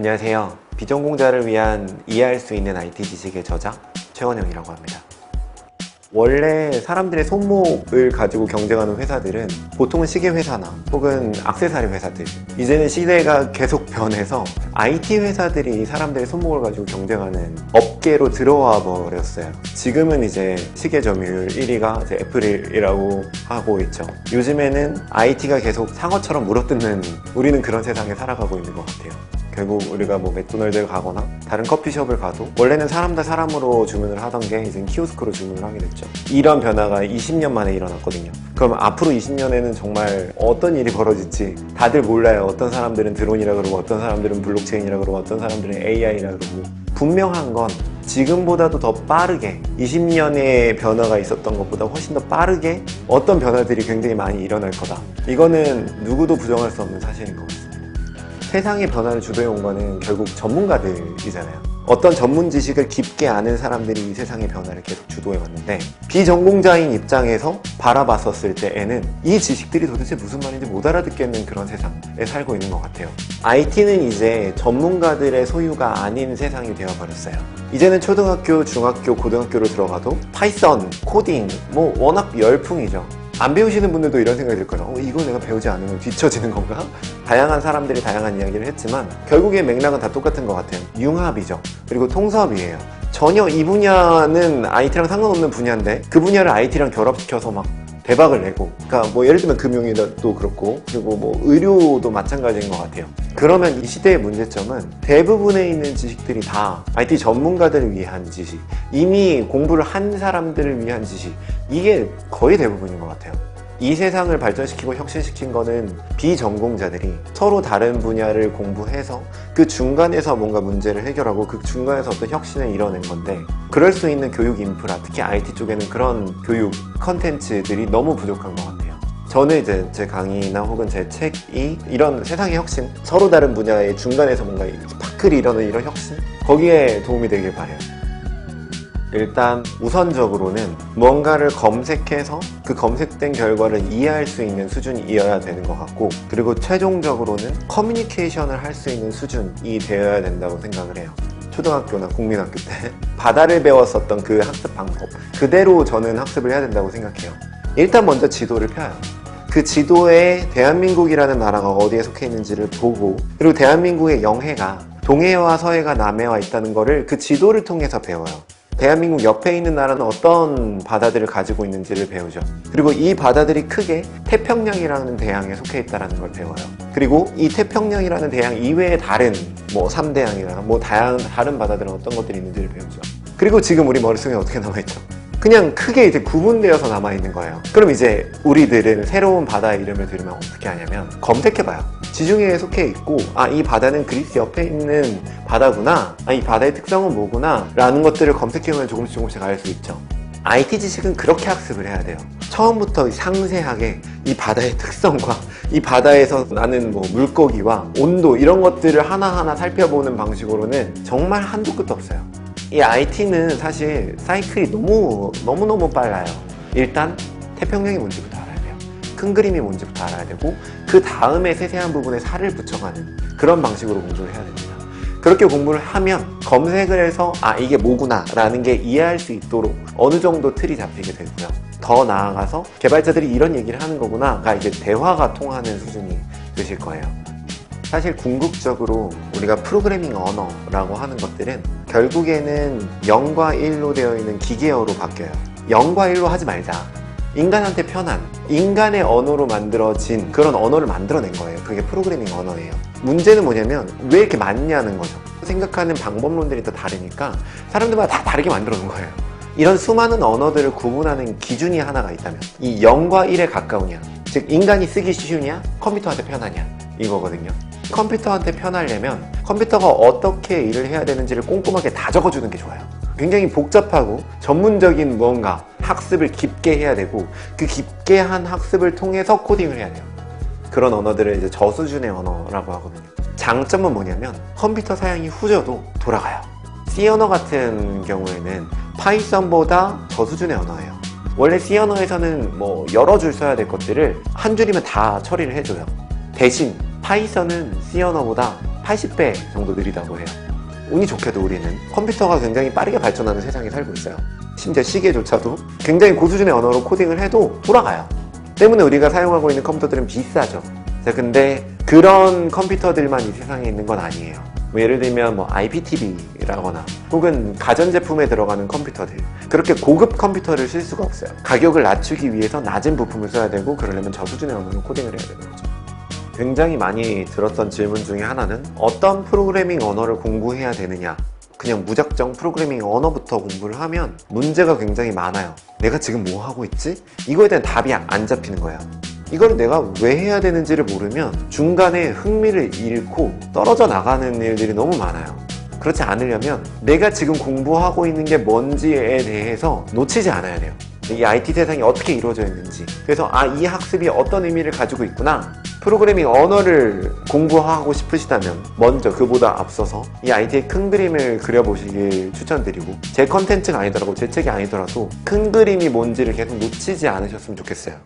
안녕하세요. 비전공자를 위한 이해할 수 있는 IT 지식의 저자 최원영이라고 합니다. 원래 사람들의 손목을 가지고 경쟁하는 회사들은 보통은 시계 회사나 혹은 액세서리 회사들, 이제는 시대가 계속 변해서 IT 회사들이 사람들의 손목을 가지고 경쟁하는 업계로 들어와 버렸어요. 지금은 이제 시계 점유율 1위가 이제 애플이라고 하고 있죠. 요즘에는 IT가 계속 상어처럼 물어뜯는, 우리는 그런 세상에 살아가고 있는 것 같아요. 결국 우리가 뭐 맥도날드를 가거나 다른 커피숍을 가도 원래는 사람 대 사람으로 주문을 하던 게 이제 키오스크로 주문을 하게 됐죠. 이런 변화가 20년 만에 일어났거든요. 그럼 앞으로 20년에는 정말 어떤 일이 벌어질지 다들 몰라요. 어떤 사람들은 드론이라 그러고, 어떤 사람들은 블록체인이라 그러고, 어떤 사람들은 AI라 그러고. 분명한 건 지금보다도 더 빠르게, 20년의 변화가 있었던 것보다 훨씬 더 빠르게 어떤 변화들이 굉장히 많이 일어날 거다. 이거는 누구도 부정할 수 없는 사실인 것 같습니다. 세상의 변화를 주도해 온 거는 결국 전문가들이잖아요. 어떤 전문 지식을 깊게 아는 사람들이 이 세상의 변화를 계속 주도해 왔는데, 비전공자인 입장에서 바라봤었을 때에는 이 지식들이 도대체 무슨 말인지 못 알아듣겠는 그런 세상에 살고 있는 것 같아요. IT는 이제 전문가들의 소유가 아닌 세상이 되어버렸어요. 이제는 초등학교, 중학교, 고등학교로 들어가도 파이썬, 코딩 뭐 워낙 열풍이죠. 안 배우시는 분들도 이런 생각이 들 거예요. 이거 내가 배우지 않으면 뒤처지는 건가? 다양한 사람들이 다양한 이야기를 했지만 결국에 맥락은 다 똑같은 것 같아요. 융합이죠. 그리고 통섭이에요. 전혀 이 분야는 IT랑 상관없는 분야인데 그 분야를 IT랑 결합시켜서 막 대박을 내고, 그러니까 뭐 예를 들면 금융도 그렇고, 그리고 뭐 의료도 마찬가지인 것 같아요. 그러면 이 시대의 문제점은 대부분에 있는 지식들이 다 IT 전문가들을 위한 지식, 이미 공부를 한 사람들을 위한 지식, 이게 거의 대부분인 것 같아요. 이 세상을 발전시키고 혁신시킨 거는 비전공자들이 서로 다른 분야를 공부해서 그 중간에서 뭔가 문제를 해결하고 그 중간에서 어떤 혁신을 이뤄낸 건데, 그럴 수 있는 교육 인프라, 특히 IT 쪽에는 그런 교육 컨텐츠들이 너무 부족한 것 같아요. 저는 이제 제 강의나 혹은 제 책이 이런 세상의 혁신, 서로 다른 분야의 중간에서 뭔가 스파크를 이뤄낸 이런 혁신, 거기에 도움이 되길 바라요. 일단 우선적으로는 뭔가를 검색해서 그 검색된 결과를 이해할 수 있는 수준이어야 되는 것 같고, 그리고 최종적으로는 커뮤니케이션을 할 수 있는 수준이 되어야 된다고 생각을 해요. 초등학교나 국민학교 때 바다를 배웠었던 그 학습 방법 그대로 저는 학습을 해야 된다고 생각해요. 일단 먼저 지도를 펴요. 그 지도에 대한민국이라는 나라가 어디에 속해 있는지를 보고, 그리고 대한민국의 영해가 동해와 서해가 남해와 있다는 거를 그 지도를 통해서 배워요. 대한민국 옆에 있는 나라는 어떤 바다들을 가지고 있는지를 배우죠. 그리고 이 바다들이 크게 태평양이라는 대양에 속해 있다는 걸 배워요. 그리고 이 태평양이라는 대양 이외에 다른 뭐 3대양이나 뭐 다른 바다들은 어떤 것들이 있는지를 배우죠. 그리고 지금 우리 머릿속에 어떻게 남아있죠? 그냥 크게 이제 구분되어서 남아있는 거예요. 그럼 이제 우리들은 새로운 바다의 이름을 들으면 어떻게 하냐면 검색해봐요. 지중해에 속해 있고, 이 바다는 그리스 옆에 있는 바다구나, 이 바다의 특성은 뭐구나 라는 것들을 검색해보면 조금씩 알 수 있죠. IT 지식은 그렇게 학습을 해야 돼요. 처음부터 상세하게 이 바다의 특성과 이 바다에서 나는 뭐 물고기와 온도, 이런 것들을 하나하나 살펴보는 방식으로는 정말 한도 끝도 없어요. 이 IT는 사실 사이클이 너무너무 빨라요. 일단 태평양이 뭔지부터 알아야 돼요. 큰 그림이 뭔지부터 알아야 되고, 그 다음에 세세한 부분에 살을 붙여가는 그런 방식으로 공부를 해야 됩니다. 그렇게 공부를 하면 검색을 해서 이게 뭐구나 라는 게 이해할 수 있도록 어느 정도 틀이 잡히게 되고요. 더 나아가서 개발자들이 이런 얘기를 하는 거구나가 이제 대화가 통하는 수준이 되실 거예요. 사실 궁극적으로 우리가 프로그래밍 언어라고 하는 것들은 결국에는 0과 1로 되어 있는 기계어로 바뀌어요. 0과 1로 하지 말자. 인간한테 편한, 인간의 언어로 만들어진 그런 언어를 만들어낸 거예요. 그게 프로그래밍 언어예요. 문제는 뭐냐면 왜 이렇게 많냐는 거죠. 생각하는 방법론들이 또 다르니까 사람들마다 다 다르게 만들어 놓은 거예요. 이런 수많은 언어들을 구분하는 기준이 하나가 있다면 이 0과 1에 가까우냐, 즉 인간이 쓰기 쉬우냐, 컴퓨터한테 편하냐, 이거거든요. 컴퓨터한테 편하려면 컴퓨터가 어떻게 일을 해야 되는지를 꼼꼼하게 다 적어주는 게 좋아요. 굉장히 복잡하고 전문적인 무언가 학습을 깊게 해야 되고, 그 깊게 한 학습을 통해서 코딩을 해야 돼요. 그런 언어들을 이제 저수준의 언어라고 하거든요. 장점은 뭐냐면 컴퓨터 사양이 후져도 돌아가요. C 언어 같은 경우에는 파이썬보다 저수준의 언어예요. 원래 C 언어에서는 뭐 여러 줄 써야 될 것들을 한 줄이면 다 처리를 해줘요. 대신 파이썬은 C 언어보다 80배 정도 느리다고 해요. 운이 좋게도 우리는 컴퓨터가 굉장히 빠르게 발전하는 세상에 살고 있어요. 심지어 시계조차도 굉장히 고수준의 언어로 코딩을 해도 돌아가요. 때문에 우리가 사용하고 있는 컴퓨터들은 비싸죠. 자, 근데 그런 컴퓨터들만 이 세상에 있는 건 아니에요. 뭐 예를 들면 뭐 IPTV라거나 혹은 가전제품에 들어가는 컴퓨터들, 그렇게 고급 컴퓨터를 쓸 수가 없어요. 가격을 낮추기 위해서 낮은 부품을 써야 되고, 그러려면 저수준의 언어로 코딩을 해야 되는 거죠. 굉장히 많이 들었던 질문 중에 하나는 어떤 프로그래밍 언어를 공부해야 되느냐, 그냥 무작정 프로그래밍 언어부터 공부를 하면 문제가 굉장히 많아요. 내가 지금 뭐 하고 있지? 이거에 대한 답이 안 잡히는 거예요. 이걸 내가 왜 해야 되는지를 모르면 중간에 흥미를 잃고 떨어져 나가는 일들이 너무 많아요. 그렇지 않으려면 내가 지금 공부하고 있는 게 뭔지에 대해서 놓치지 않아야 돼요. 이 IT 세상이 어떻게 이루어져 있는지, 그래서 이 학습이 어떤 의미를 가지고 있구나, 프로그래밍 언어를 공부하고 싶으시다면 먼저 그보다 앞서서 이 IT의 큰 그림을 그려보시길 추천드리고, 제 컨텐츠가 아니더라도, 제 책이 아니더라도 큰 그림이 뭔지를 계속 놓치지 않으셨으면 좋겠어요.